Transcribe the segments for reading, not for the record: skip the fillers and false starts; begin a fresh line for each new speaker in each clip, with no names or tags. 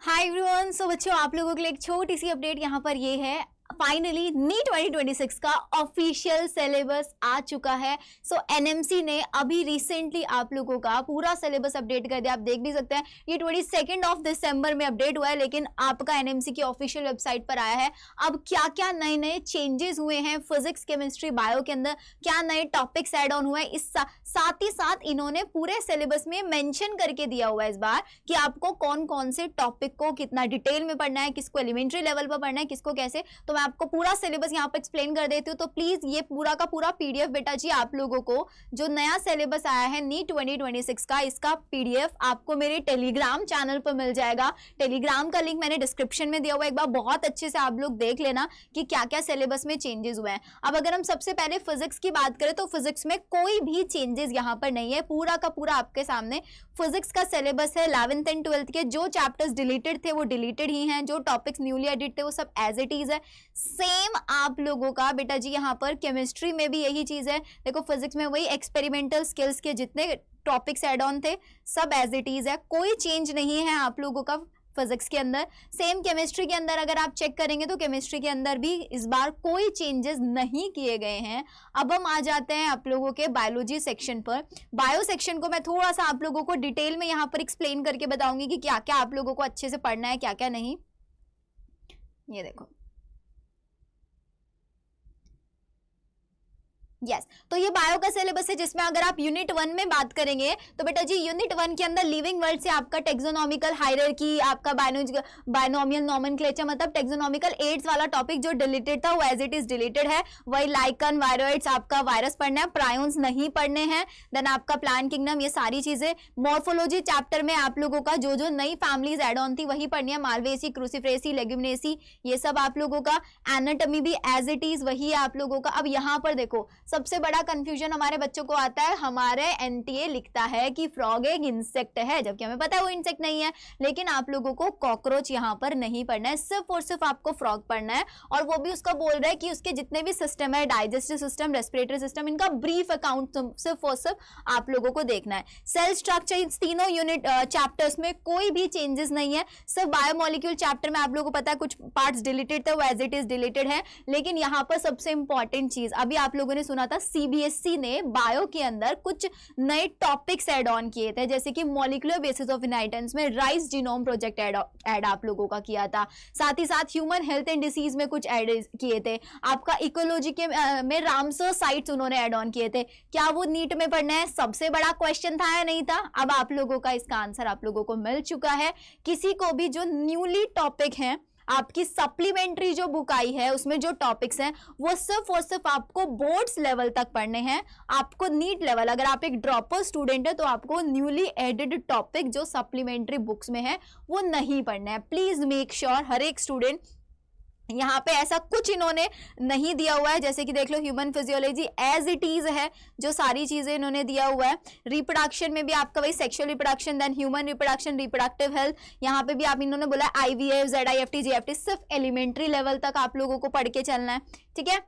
Hi everyone. सो बच्चों, आप लोगों के लिए एक छोटी सी अपडेट यहाँ पर ये है, फाइनली नीट 2026 का ऑफिशियल सिलेबस आ चुका है। सो एनएमसी ने अभी रिसेंटली आप लोगों का पूरा सिलेबस अपडेट कर दिया। आप देख भी सकते हैं, ये 22 ऑफ दिसंबर में अपडेट हुआ है, लेकिन आपका एनएमसी की ऑफिशियल वेबसाइट पर आया है। अब क्या क्या नए नए चेंजेस हुए हैं फिजिक्स, केमिस्ट्री, बायो के अंदर, क्या नए टॉपिक्स ऐड ऑन हुए हैं, इस साथ ही साथ इन्होंने पूरे सिलेबस में मेंशन करके दिया हुआ है इस बार कि आपको कौन कौन से टॉपिक को कितना डिटेल में पढ़ना है, किसको एलिमेंट्री लेवल पर पढ़ना है, किसको कैसे। तो मैं आपको पूरा सिलेबस यहाँ पर एक्सप्लेन कर देती हूँ। तो प्लीज ये पूरा का पूरा पीडीएफ बेटा जी आप लोगों को जो नया सिलेबस आया है नीट 2026 का, इसका पीडीएफ आपको मेरे टेलीग्राम चैनल पर मिल जाएगा। टेलीग्राम का लिंक मैंने डिस्क्रिप्शन में दिया हुआ है, एक बार बहुत अच्छे से आप लोग देख लेना कि क्या क्या सिलेबस में चेंजेस हुए हैं। अब अगर हम सबसे पहले फिजिक्स की बात करें तो फिजिक्स में कोई भी चेंजेस यहाँ पर नहीं है। पूरा का पूरा आपके सामने फिजिक्स का सिलेबस है। 11th एंड 12th के जो चैप्टर्स डिलीटेड थे वो डिलीटेड ही हैं, जो टॉपिक्स न्यूली एडिट थे वो सब एज इट इज है। सेम आप लोगों का बेटा जी यहाँ पर केमिस्ट्री में भी यही चीज है। देखो फिजिक्स में वही एक्सपेरिमेंटल स्किल्स के जितने टॉपिक्स एड ऑन थे सब एज इट इज है, कोई चेंज नहीं है आप लोगों का फिजिक्स के अंदर। सेम केमिस्ट्री के अंदर अगर आप चेक करेंगे तो केमिस्ट्री के अंदर भी इस बार कोई चेंजेस नहीं किए गए हैं। अब हम आ जाते हैं आप लोगों के बायोलॉजी सेक्शन पर। बायो सेक्शन को मैं थोड़ा सा आप लोगों को डिटेल में यहाँ पर एक्सप्लेन करके बताऊंगी कि क्या क्या आप लोगों को अच्छे से पढ़ना है, क्या क्या नहीं। ये देखो, यस तो ये बायो का सिलेबस है, जिसमें अगर आप यूनिट 1 में बात करेंगे तो बेटा जी यूनिट 1 के अंदर लिविंग वर्ल्ड से आपका टेक्सोनॉमिकल हायरार्की, आपका बायनोमियल नोमेनक्लेचर मतलब टेक्सोनॉमिकल एड्स वाला टॉपिक जो डिलीटेड था वो एज इट इज डिलीटेड है। वही लाइकन, वायरोइड्स, आपका वायरस पढ़ना है, प्रायोन्स नहीं पढ़ने हैं। देन आपका प्लांट किंगडम, ये सारी चीजें। मॉर्फोलॉजी चैप्टर में आप लोगों का जो जो नई फैमिलीज एड ऑन थी वही पढ़नी है, मालवेसी, क्रूसीफ्रेसी, लेग्यूमिनेसी, ये सब आप लोगों का। एनाटॉमी भी एज इट इज वही है आप लोगों का। अब यहाँ पर देखो सबसे बड़ा कंफ्यूजन हमारे बच्चों को आता है, हमारे एनटीए लिखता है कि फ्रॉग एक इंसेक्ट है, जबकि हमें पता है वो इंसेक्ट नहीं है। लेकिन आप लोगों को कॉकरोच यहाँ पर नहीं पढ़ना है, सिर्फ और सिर्फ आपको फ्रॉग पढ़ना है। और वो भी उसका बोल रहा है कि उसके जितने भी सिस्टम है, डाइजेस्टिव सिस्टम, रेस्पिरेटरी सिस्टम, इनका ब्रीफ अकाउंट सिर्फ और सिर्फ आप लोगों को देखना है। सेल स्ट्रक्चर, इन तीनों यूनिट चैप्टर्स में कोई भी चेंजेस नहीं है। सिर्फ बायोमोलिक्यूल चैप्टर में आप लोगों को पता है कुछ पार्ट्स डिलीटेड थे, वो एज इट इज डिलीटेड है। लेकिन यहाँ पर सबसे इंपॉर्टेंट चीज, अभी आप लोगों ने सुना था सीबीएसई ने बायो के अंदर कुछ नए टॉपिक्स ऐड ऑन किए थे, जैसे कि मॉलिक्यूलर बेसिस ऑफ इनहेरिटेंस में राइस जीनोम प्रोजेक्ट ऐड आप लोगों का किया था। साथ ही साथ ह्यूमन हेल्थ एंड डिसीज में कुछ ऐड किए थे। आपका इकोलॉजी के में रामसर साइट्स उन्होंने ऐड ऑन किए थे। क्या वो नीट में पढ़ना है, सबसे बड़ा क्वेश्चन था या नहीं था? अब आप लोगों का इसका आंसर आप लोगों को मिल चुका है। किसी को भी जो न्यूली टॉपिक है, आपकी सप्लीमेंट्री जो बुक आई है उसमें जो टॉपिक्स हैं वो सिर्फ और सिर्फ आपको बोर्ड्स लेवल तक पढ़ने हैं। आपको नीट लेवल, अगर आप एक ड्रॉपर स्टूडेंट है तो आपको न्यूली एडेड टॉपिक जो सप्लीमेंट्री बुक्स में है वो नहीं पढ़ना है। प्लीज मेक श्योर हर एक स्टूडेंट, यहाँ पे ऐसा कुछ इन्होंने नहीं दिया हुआ है। जैसे कि देख लो human physiology as it is है, जो सारी चीजें इन्होंने दिया हुआ है। रिप्रोडक्शन में भी आपका वही sexual reproduction, then human reproduction, reproductive health, यहाँ पे भी आप इन्होंने बोला आईवीएफ, जेडआईएफटी, जीएफटी, सिर्फ एलिमेंट्री लेवल तक आप लोगों को पढ़ के चलना है। ठीक है,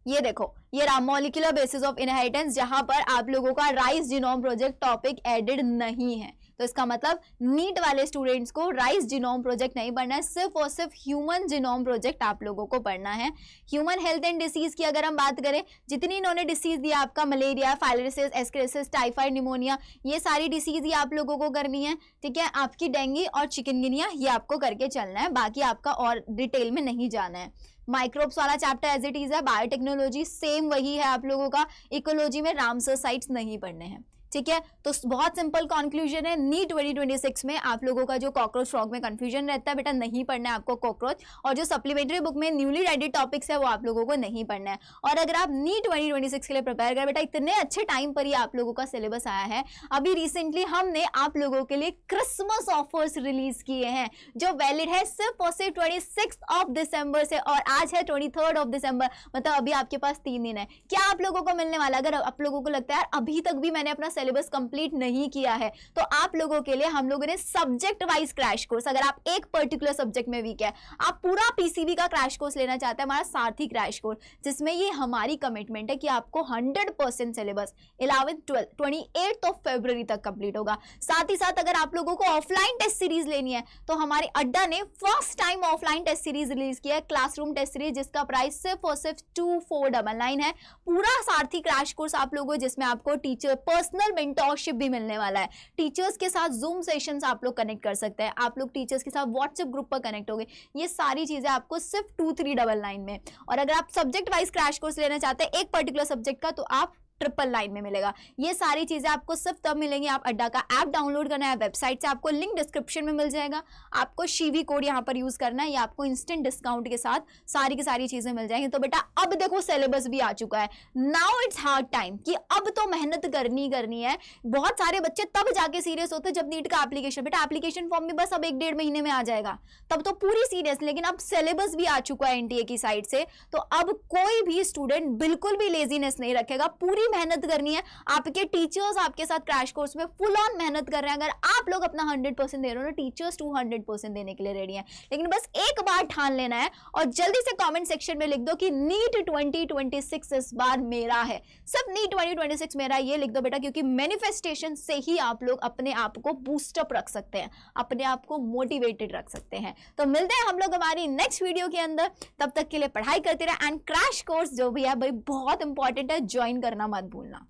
ये देखो ये मॉलिक्यूलर बेसिस ऑफ इनहेरिटेंस, जहां पर आप लोगों का rice genome project topic added नहीं है। तो इसका मतलब नीट वाले स्टूडेंट्स को राइस जीनोम प्रोजेक्ट नहीं पढ़ना है, सिर्फ और सिर्फ ह्यूमन जीनोम प्रोजेक्ट आप लोगों को पढ़ना है। ह्यूमन हेल्थ एंड डिसीज की अगर हम बात करें, जितनी इन्होंने डिसीज दिया, आपका malaria, filariasis, ascariasis, typhoid, pneumonia, ये सारी डिसीज ही आप लोगों को करनी है। ठीक है, आपकी डेंगू और चिकनगुनिया ये आपको करके चलना है, बाकी आपका और डिटेल में नहीं जाना है। माइक्रोब्स वाला चैप्टर एज इट इज है। बायोटेक्नोलॉजी सेम वही है आप लोगों का। इकोलॉजी में रामसर साइट्स नहीं पढ़ने हैं। ठीक है, तो बहुत सिंपल कंक्लूजन है, नीट 2026 में आप लोगों का जो कॉकरोच फ्रॉग में कंफ्यूजन रहता है, बेटा नहीं पढ़ना है आपको कॉकरोच, और जो सप्लीमेंट्री बुक में न्यूली एडेड टॉपिक्स है वो आप लोगों को नहीं पढ़ना है। और अगर आप नीट 2026 के लिए प्रिपेयर करें, बेटा इतने अच्छे टाइम पर ही आप लोगों का सिलेबस आया है। अभी रिसेंटली हमने आप लोगों के लिए क्रिसमस ऑफर्स रिलीज किए हैं, जो वैलिड है सिर्फ और सिर्फ 26 ऑफ दिसंबर से, और आज है 23 ऑफ दिसंबर, मतलब अभी आपके पास 3 दिन है। क्या आप लोगों को मिलने वाला? अगर आप लोगों को लगता है यार अभी तक भी मैंने अपना सिलेबस कंप्लीट नहीं किया है तो आप लोगों के लिए हम लोगों ने सब्जेक्ट वाइज क्रैश कोर्स, अगर आप एक पर्टिकुलर सब्जेक्ट में वीक है, आप पूरा पीसीबी का क्रैश कोर्स लेना चाहते हैं, हमारा सारथी क्रैश कोर्स, जिसमें ये हमारी कमिटमेंट है कि आपको 100% सिलेबस 11th 12th 28 फरवरी तक कंप्लीट होगा। साथ ही साथ अगर आप लोगों को ऑफलाइन टेस्ट सीरीज लेनी है तो हमारे अड्डा ने first time offline test series release किया है, क्लासरूम टेस्ट सीरीज, जिसका प्राइस सिर्फ और सिर्फ 2499 है। पूरा सारथी क्रैश कोर्स आप लोगों, जिसमें आपको टीचर पर्सनल मेंटोरशिप भी मिलने वाला है, टीचर्स के साथ जूम सेशंस आप लोग कनेक्ट कर सकते हैं, आप लोग टीचर्स के साथ व्हाट्सएप ग्रुप पर कनेक्ट होंगे, ये सारी चीजें आपको सिर्फ 2399 में। और अगर आप सब्जेक्ट वाइज क्रैश कोर्स लेना चाहते हैं एक पर्टिकुलर सब्जेक्ट का, तो आप 999 में मिलेगा। ये सारी चीजें आपको सिर्फ तब मिलेंगी, आप अड्डा का ऐप डाउनलोड करना है, वेबसाइट से आपको लिंक डिस्क्रिप्शन में मिल जाएगा, आपको शीवी कोड यहाँ पर यूज करना है, या आपको इंस्टेंट डिस्काउंट के साथ सारी की सारी चीजें मिल जाएंगी। तो बेटा अब देखो सिलेबस भी आ चुका है, नाउ इट्स हार्ड टाइम कि अब तो मेहनत करनी है। बहुत सारे बच्चे तब जाके सीरियस होते जब नीट का एप्लीकेशन, बेटा एप्लीकेशन फॉर्म भी बस अब 1-1.5 महीने में आ जाएगा, तब तो पूरी सीरियस, लेकिन अब सिलेबस भी आ चुका है एनटीए की साइड से, तो अब कोई भी स्टूडेंट बिल्कुल भी लेजीनेस नहीं रखेगा, पूरी मेहनत करनी है। आपके टीचर्स आपके साथ क्रैश कोर्स में फुल ऑन मेहनत कर रहे हैं, अगर आप लोग अपना 100% दे रहे हो ना, टीचर्स 200% देने के लिए रेडी हैं। लेकिन बस एक बार ठान लेना है और जल्दी से कमेंट सेक्शन में लिख दो कि नीट 2026 इस बार मेरा है, सिर्फ नीट 2026 मेरा, ये लिख दो बेटा, क्योंकि मैनिफेस्टेशन से ही आप लोग अपने आप को बूस्टअप रख सकते हैं, अपने आप को मोटिवेटेड रख सकते हैं। तो मिलते हैं हम लोग हमारी नेक्स्ट वीडियो के अंदर, तब तक के लिए पढ़ाई करते रहे, एंड क्रैश कोर्स जो भी है भाई बहुत इंपॉर्टेंट है, ज्वाइन करना मत भूलना।